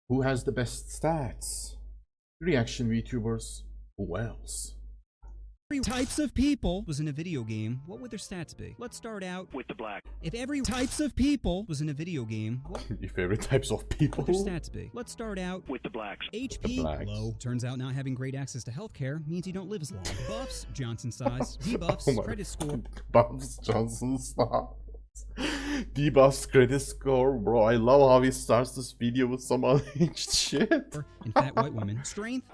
Who has the best stats? Reaction VTubers. Who else? Types of people was in a video game, what would their stats be? Let's start out with the black. If every types of people was in a video game, what Your favorite types of people? would their stats be? Let's start out with the blacks. HP, low. Turns out not having great access to healthcare means you don't live as long. Buffs, Johnson size. Debuffs, Oh my credit score. Buffs, Johnson size. Debuffs, credit score. Bro, I love how he starts this video with some unhinged shit. And fat white women. Strength.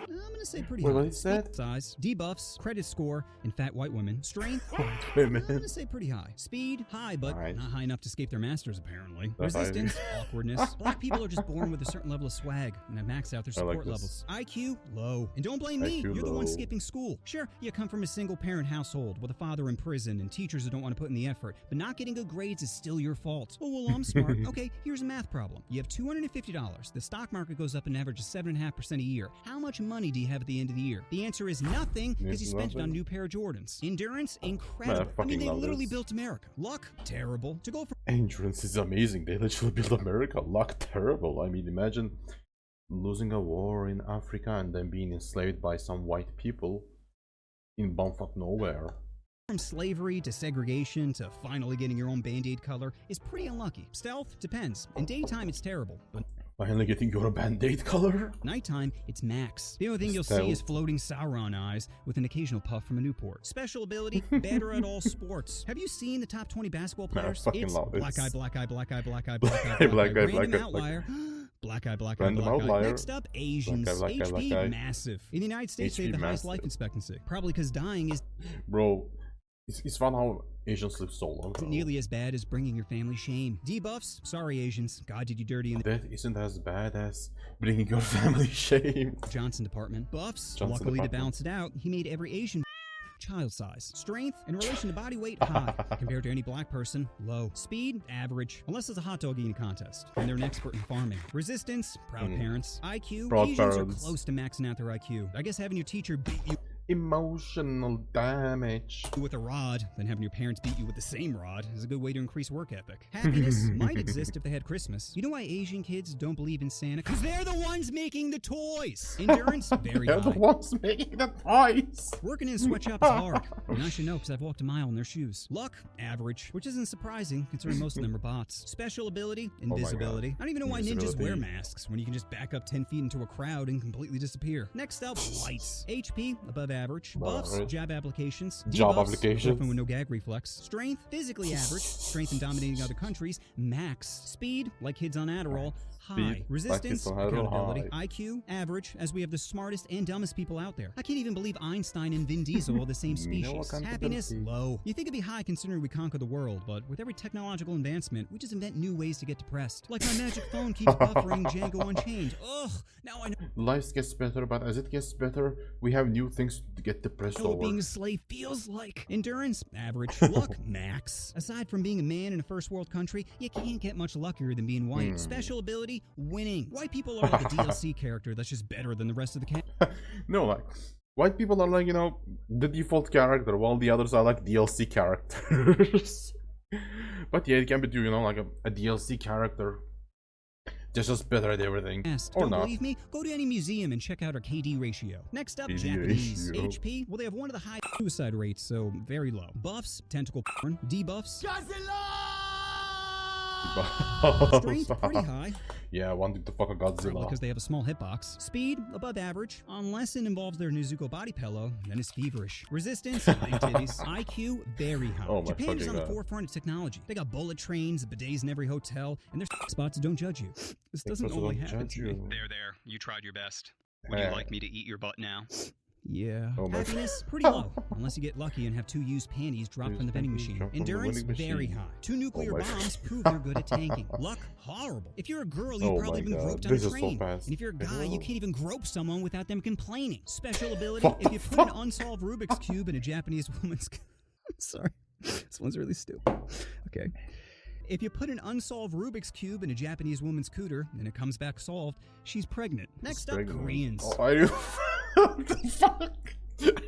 I'm gonna say pretty Wait, high. what is that? Size, debuffs, credit score, and fat white women. Strength, Women. I'm gonna say pretty high. Speed, high, but Alright. not high enough to escape their masters, apparently. That's Resistance, awkwardness. Black people are just born with a certain level of swag, and have maxed out their I like support this. levels. IQ, low. And don't blame me, IQ you're the one low. skipping school. Sure, you come from a single-parent household with a father in prison and teachers who don't want to put in the effort, but not getting good grades is still your fault. Oh, well, I'm smart. Okay, here's a math problem. You have $250. The stock market goes up an average of 7.5% a year. How much money do you have at the end of the year? The answer is nothing, because you spent it on a new pair of Jordans. Endurance, incredible. I mean, they love literally this. built America. Luck, terrible. To go from Endurance is amazing. They literally built America. Luck terrible. I mean, imagine losing a war in Africa and then being enslaved by some white people in bumfuck nowhere. slavery to segregation to finally getting your own Band-Aid color is pretty unlucky. Stealth depends. In daytime, it's terrible, but Finally getting your Band-Aid color? nighttime, it's max. The only thing you'll see Stealth. is floating Sauron eyes with an occasional puff from a Newport. Special ability, better at all sports. Have you seen the top 20 basketball Man, I players? fucking It's love it. black eye, black eye, black eye, black eye, Black black eye, eye, black eye, random black eye, black eye. outlier. Black eye, black eye, Random black eye. outlier. Next up, Asians. Black eye, HP, black eye. massive. In the United States, they have HP the highest life massive. expectancy. Probably because dying is Bro, it's fun how Asians live so long. isn't though. nearly as bad as bringing your family shame. Debuffs, sorry Asians, God did you dirty in the That isn't as bad as bringing your family shame. Johnson department. Buffs, Johnson luckily department. to balance it out, he made every Asian child size. Strength, in relation to body weight, high. Compared to any black person, low. Speed, average. Unless it's a hot dog eating contest, and they're an expert in farming. Resistance, proud parents. IQ, Proud Asians parents. are close to maxing out their IQ. I guess having your teacher beat you Emotional damage. with a rod, then having your parents beat you with the same rod is a good way to increase work ethic. Happiness might exist if they had Christmas. You know why Asian kids don't believe in Santa? Because they're the ones making the toys. Endurance, very They're the high. ones making the toys. Working in a sweatshop is hard, and I should know because I've walked a mile in their shoes. Luck, average, which isn't surprising considering most of them are bots. Special ability, invisibility. I don't even know why ninjas Invisibility. wear masks when you can just back up 10 feet into a crowd and completely disappear. Next up, lights. HP, above average. Buffs, average. jab applications. Job Debuffs, applications. weapon with no gag reflex. Strength, physically average. Strength in dominating other countries. Max. Speed, like kids on Adderall. High. Speed, like Resistance, kids on Adderall, accountability. high. IQ, average, as we have the smartest and dumbest people out there. I can't even believe Einstein and Vin Diesel are the same No species. Happiness, accountability. low. You think it'd be high considering we conquer the world, but with every technological advancement, we just invent new ways to get depressed. Like my magic phone keeps buffering Django Unchained. Ugh, now I know Life gets better, but as it gets better, we have new things to get depressed what over. being a slave feels like. Endurance, average. Luck, max. Aside from being a man in a first world country, you can't get much luckier than being white. Special ability, winning. White people are like a DLC character that's just better than the rest of the cast. No, like, white people are like, you know, the default character, while the others are like DLC characters. But yeah, it can be, you know, like a DLC character. Just better at everything. Or Don't not. believe me? Go to any museum and check out our KD ratio. Next up, KD Japanese. ratio. HP, well, they have one of the high suicide rates, so very low. Buffs, tentacle porn. Debuffs, strength, pretty high. Yeah, wanting to fuck a Godzilla. Because they have a small hitbox. Speed, above average. Unless it involves their Nezuko body pillow, then it's feverish. Resistance, big titties. IQ, very high. Oh my Japan is fucking on the God. forefront of technology. They got bullet trains, bidets in every hotel, and there's spots that don't judge you. This doesn't People only don't happen judge to me. you. There. You tried your best. Would Yeah. you like me to eat your butt now? Yeah. Oh my Happiness, pretty low. Unless you get lucky and have 2 used panties dropped Used from the vending panties machine. dropped from the Endurance, vending very machine. high. 2 nuclear my bombs prove they're good at tanking. Luck, horrible. If you're a girl, you've Oh probably my been God, groped on this a is so train. fast. And if you're a guy, you Whoa. can't even grope someone without them complaining. Special ability, What if the you put an fuck? unsolved Rubik's Cube in a Japanese woman's... I'm sorry. This one's really stupid. Okay. If you put an unsolved Rubik's Cube in a Japanese woman's cooter, and it comes back solved, she's pregnant. Next up, Pregnant. Koreans. Oh, are you? What the fuck?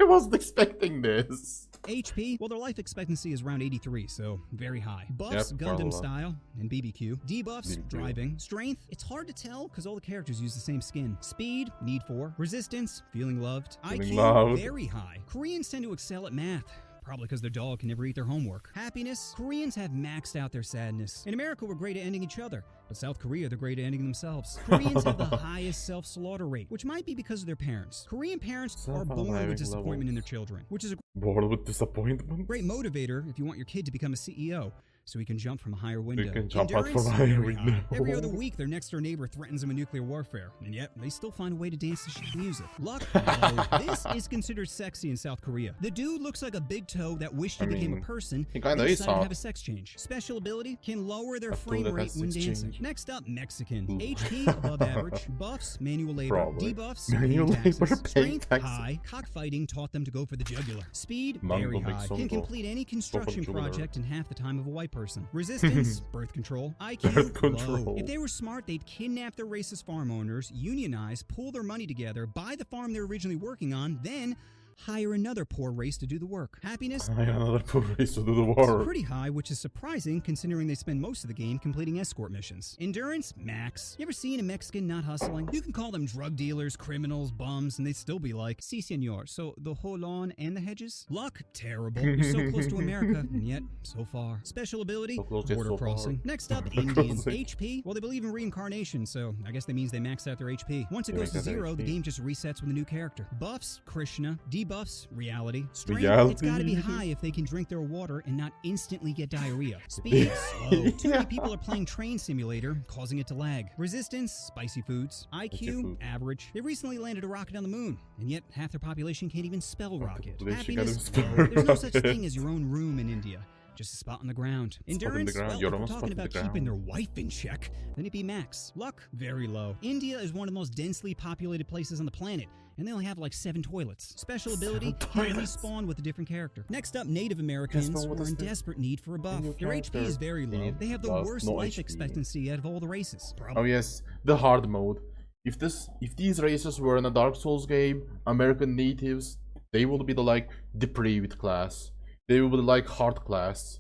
I wasn't expecting this. HP, well, their life expectancy is around 83, so very high. Buffs, Yep, quite a Gundam lot. style, and BBQ. Debuffs, BBQ. driving. Strength, it's hard to tell because all the characters use the same skin. Speed, need for. Resistance, feeling loved. Feeling IQ, loved. very high. Koreans tend to excel at math. Probably because their dog can never eat their homework. Happiness, Koreans have maxed out their sadness. In America, we're great at ending each other. But South Korea, they're great at ending themselves. Koreans have the highest self-slaughter rate, which might be because of their parents. Korean parents are born Self-analyzing with disappointment in their levels. children, which is a Bored with disappointment. great motivator if you want your kid to become a CEO. So he can jump from a higher window. can jump out from a Endurance, higher very high. window. Every other week, their next door neighbor threatens them with nuclear warfare, and yet they still find a way to dance to shit music. Luck, low. This is considered sexy in South Korea. The dude looks like a big toe that wished he I became a mean, person. he kinda and is decided to hot. have a sex change. Special ability can lower their A toe frame that rate has when sex dancing. change. Next up, Mexican. Ooh. HP above average. Buffs, manual labor. Probably. Debuffs, Manual paying labor, taxes. paying Strength, taxes. high. Cockfighting taught them to go for the jugular. Speed, Mango very makes high. some Can go. complete any construction jugular. project in half the time of a white person. Resistance, birth control. IQ, Birth low. control. If they were smart, they'd kidnap their racist farm owners, unionize, pool their money together, buy the farm they're originally working on, then hire another poor race to do the work. Happiness, I another poor race to do the it's war. pretty high, which is surprising considering they spend most of the game completing escort missions. Endurance, max. You ever seen a Mexican not hustling? You can call them drug dealers, criminals, bums, and they'd still be like, si senor, so the whole lawn and the hedges? Luck, terrible. You're so close to America, and yet, so far. Special ability, So close, yet border so far. crossing. Next up, Border Indians. crossing. HP, well, they believe in reincarnation, so I guess that means they maxed out their HP. Once it They goes to maxed out their zero, the HP. game just resets with a new character. Buffs, Krishna. Debuffs, reality. Strength, it's gotta be high if they can drink their water and not instantly get diarrhea. Speed, slow. Too many people are playing Train Simulator, causing it to lag. Resistance, spicy foods. IQ, food. average. They recently landed a rocket on the moon, and yet half their population can't even spell rocket. population can't Happiness, even spell low. There's no such rocket. thing as your own room in India. Just a spot on the ground. Spot on the Endurance, ground. well, You're if we're almost talking spot on about the keeping their ground. wife in check, then it'd be max. Luck, very low. India is one of the most densely populated places on the planet, and they only have like 7 toilets. Special ability, can toilets. respawn with a different character. Next up, Native Americans Respawn with who are a in spe- desperate need for a buff. new Their HP character. is very They low. need They have the buff, worst no life HP. expectancy out of all the races. Oh yes, the hard mode. If these races were in a Dark Souls game, American natives, they will be the like depraved class. They will be like hard class.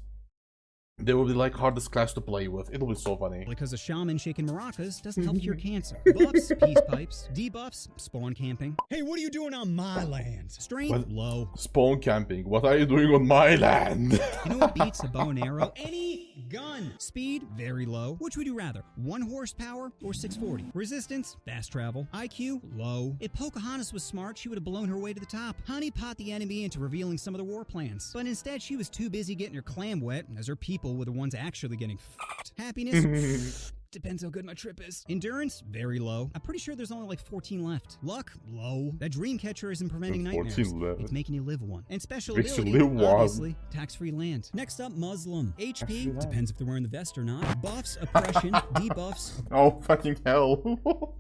They will be like hardest class to play with. It'll be so funny. Because a shaman shaking maracas doesn't help cure cancer. Buffs, peace pipes. Debuffs, spawn camping. Hey, what are you doing on my land? Strength, What? low. Spawn camping. What are you doing on my land? You know what beats a bow and arrow? Any gun. Speed, very low. Which would you rather? 1 horsepower or 640? Resistance, fast travel. IQ, low. If Pocahontas was smart, she would have blown her way to the top. Honey pot the enemy into revealing some of their war plans. But instead, she was too busy getting her clam wet, as her people were the ones actually getting f***ed. Happiness? Depends how good my trip is. Endurance, very low. I'm pretty sure there's only like 14 left. Luck, low. That dream catcher isn't preventing There's 14 nightmares. left. It's making you live one. And special Makes you ability, live one. obviously, tax-free land. Next up, Muslim. Tax-free HP, land. depends if they're wearing the vest or not. Buffs, oppression. Debuffs, Oh fucking hell!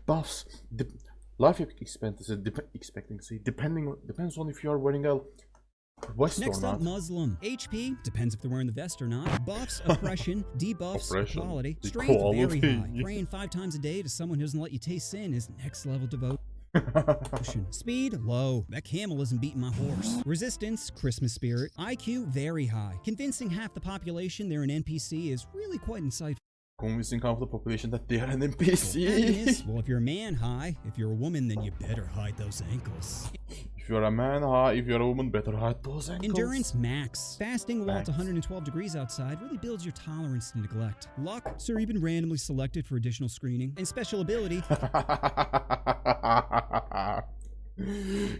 Buffs. Life expectancy depends on if you are wearing a vest or Next up, not. Muslim. HP, depends if they're wearing the vest or not. Buffs, oppression. Debuffs, Oppression. equality. Strength, Equality. very high. Praying 5 times a day to someone who doesn't let you taste sin is next level devotion. Speed, low. That camel isn't beating my horse. Resistance, Christmas spirit. IQ, very high. Convincing half the population they're an NPC is really quite insightful. Convincing half the population that they are an Happiness, NPC. well, if you're a man, high. If you're a woman, then you better hide those ankles. If you're a man, if you're a woman, better hide those ankles. Endurance, max. Fasting while it's Max. 112 degrees outside really builds your tolerance to neglect. Luck, sir, you've been randomly selected for additional screening. And special ability,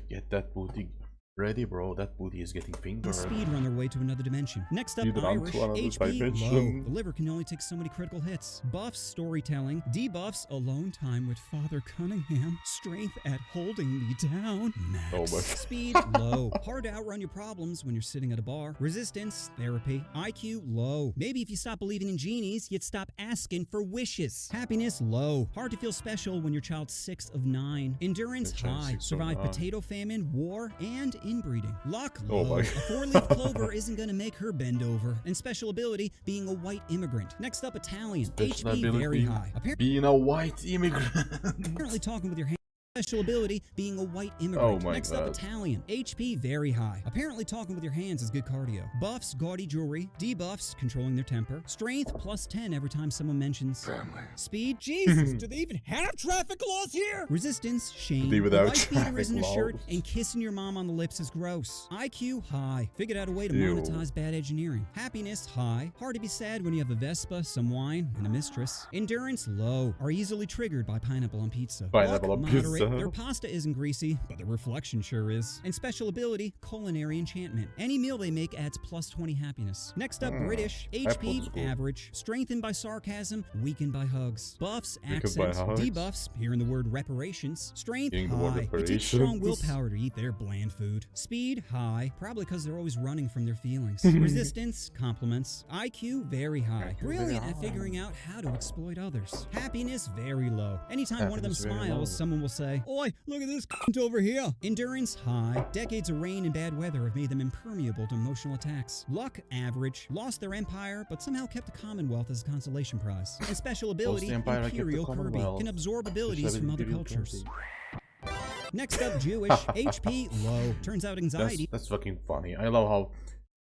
Get that booty ready, bro. That booty is getting fingered. and speed run their way to another dimension. Next up, Speed run Irish. to another HP, dimension. low. The liver can only take so many critical hits. Buffs, storytelling. Debuffs, alone time with Father Cunningham. Strength at holding me down. Max. Oh my- Speed, low. Hard to outrun your problems when you're sitting at a bar. Resistance, therapy. IQ, low. Maybe if you stop believing in genies, you'd stop asking for wishes. Happiness, low. Hard to feel special when your child's 6 of 9. Endurance, Your child's high. 6 of Survive 9. potato famine, war, and inbreeding. Luck, Oh low. my- A 4-leaf clover isn't gonna make her bend over. And special ability, being a white immigrant. Next up, Italian. Special HP, very ability, high. being a white immigrant. Apparently talking with your hands Special ability, being a white Oh immigrant. my Next God. up, Italian. HP, very high. Apparently talking with your hands is good cardio. Buffs, gaudy jewelry. Debuffs, controlling their temper. Strength, plus 10 every time someone mentions Family. speed. Jesus, do they even have traffic laws here? Resistance, shame. Be without a white beater traffic isn't a shirt, laws. and kissing your mom on the lips is gross. IQ, high. Figured out a way to Ew. monetize bad engineering. Happiness, high. Hard to be sad when you have a Vespa, some wine, and a mistress. Endurance, low. Are easily triggered by pineapple on pizza. Pineapple Luck, on moderate. pizza. Their pasta isn't greasy, but the reflection sure is. And special ability, culinary enchantment. Any meal they make adds plus 20 happiness. Next up, British. HP, Apple's cool. average. Strengthened by sarcasm, weakened by hugs. Buffs, Weakened by accents. hugs. Debuffs, hearing the word reparations. Strength, Hearing the word high. It takes strong reparations. willpower to eat their bland food. Speed, high. Probably because they're always running from their feelings. Resistance, compliments. IQ, very high. IQ, very Brilliant at high. figuring out how to exploit others. Happiness, very low. Anytime one of them Happiness, very smiles, low. someone will say, "Oi, look at this over here." Endurance, high. Decades of rain and bad weather have made them impermeable to emotional attacks. Luck, average. Lost their empire, but somehow kept the Commonwealth as a consolation prize. And special ability, the empire, kept the Imperial Kirby. Commonwealth. Can absorb Should abilities have from other Imperial cultures. Kirby. Next up, Jewish. HP, low. Turns out anxiety That's fucking funny. I love how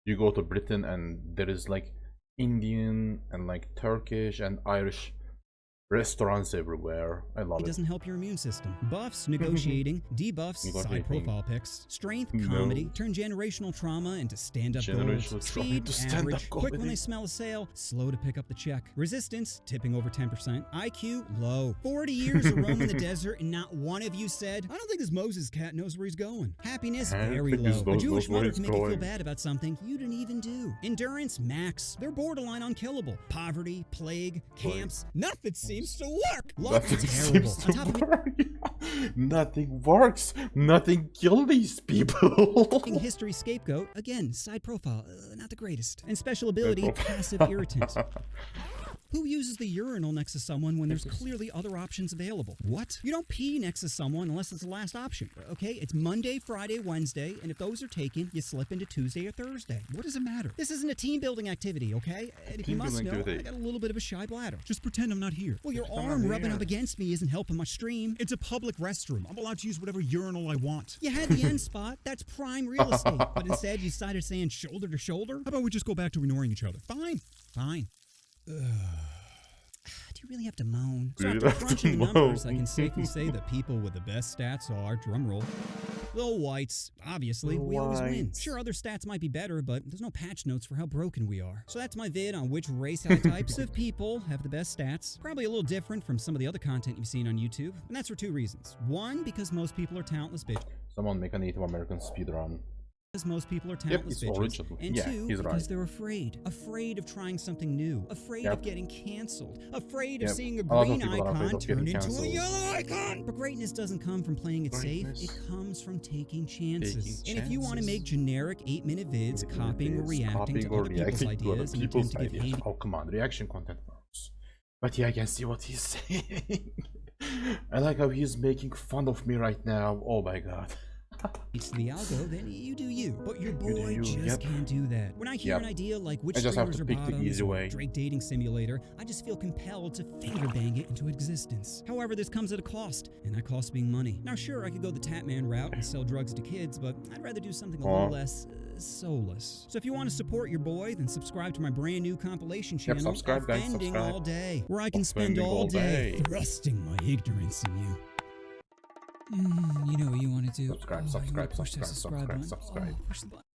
you go to Britain and there is like Indian and like Turkish and Irish restaurants everywhere. I love It it. doesn't help your immune system. Buffs, negotiating. Debuffs, side Negotiating. profile picks. Strength, No. comedy. Turn generational trauma into stand-up gold. Generational trauma Speed, into stand-up average. Quick when comedy. they smell a sale, slow to pick up the check. Resistance, tipping over 10%. IQ, low. 40 years of roaming the desert and not one of you said, "I don't think this Moses cat knows where he's going." Happiness, I don't very think this low. A Moses Jewish knows where mother he's can make you feel going. bad about something you didn't even do. Endurance, max. They're borderline unkillable. Poverty, plague, camps, nothing seems to work. Luck, Nothing terrible. seems On top to of it, work. Nothing works. Nothing kill these people. King history scapegoat, again, side profile, not the greatest. And special ability, passive irritant. Who uses the urinal next to someone when there's clearly other options available? What? You don't pee next to someone unless it's the last option, okay? It's Monday, Friday, Wednesday, and if those are taken, you slip into Tuesday or Thursday. What does it matter? This isn't a team-building activity, okay? And if you must Team-building know, activity. I got a little bit of a shy bladder. Just pretend I'm not here. Well, your Pretend arm I'm rubbing here. up against me isn't helping my stream. It's a public restroom. I'm allowed to use whatever urinal I want. You had the end spot. That's prime real estate. But instead, you decided saying shoulder to shoulder. How about we just go back to ignoring each other? Fine. Fine. Do you really have to moan? Do So you after have to crunching the numbers, I moan? can safely say the people with the best stats are, drumroll, the whites. Obviously, The we always win. whites. Sure, other stats might be better, but there's no patch notes for how broken we are. So that's my vid on which race types of people have the best stats. Probably a little different from some of the other content you've seen on YouTube. And that's for two reasons. One, because most people are talentless bitches. Someone make a Native American speedrun. Because most people are talentless it's bitches. original. And Yeah, two, he's because right. they're afraid. Afraid of trying something new. Afraid Yep. of getting canceled. Afraid of Yep. seeing a A lot of green people are afraid icon of getting turn into a cancelled. yellow icon. But greatness doesn't come from playing it safe. Greatness. It comes from taking chances. Taking And if you want to chances. make generic 8-minute vids, copying or reacting to other people's ideas and attempt to give handy Oh, come on. Reaction content works. But yeah, I can see what he's saying. I like how he's making fun of me right now. Oh my god. to the algo, then you do you. But your do boy you, just yep. can't do that. When I hear Yep. an idea like which I just have streamers to are pick the bottoms easy or way. Drake dating simulator, I just feel compelled to finger bang it into existence. However, this comes at a cost, and that cost being money. Now sure, I could go the Tatman route and sell drugs to kids, but I'd rather do something a little less soulless. So if you want to support your boy, then subscribe to my brand new compilation channel, subscribe, guys, Offending subscribe. All Day, where I can spend Offending all all day day. thrusting my ignorance in you. You know what you want to do. Subscribe, Oh, you wanna subscribe, push that subscribe, button. subscribe. Oh, push the button.